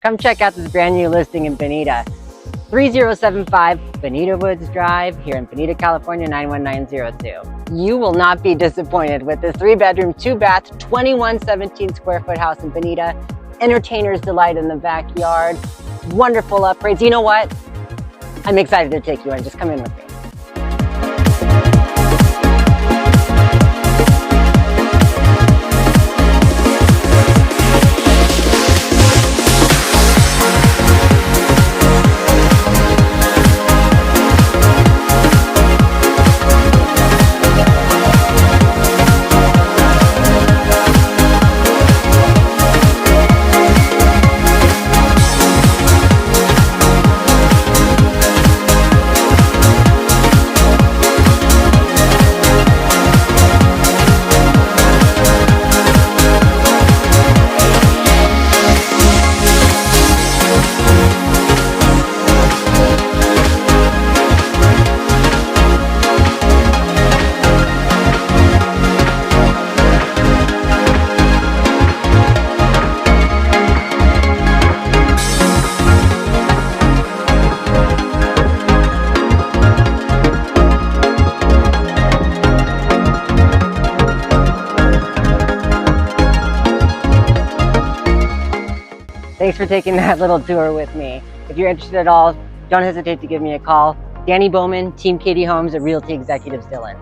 Come check out this brand new listing in Bonita. 3075 Bonita Woods Drive here in Bonita, California, 91902. You will not be disappointed with this 3-bedroom, 2-bath, 2117 square foot house in Bonita. Entertainer's delight in the backyard. Wonderful upgrades. You know what? I'm excited to take you in. Just come in with me. Thanks for taking that little tour with me. If you're interested at all, don't hesitate to give me a call. Danny Boman, Team Katie Homes at Realty Executives Dillon.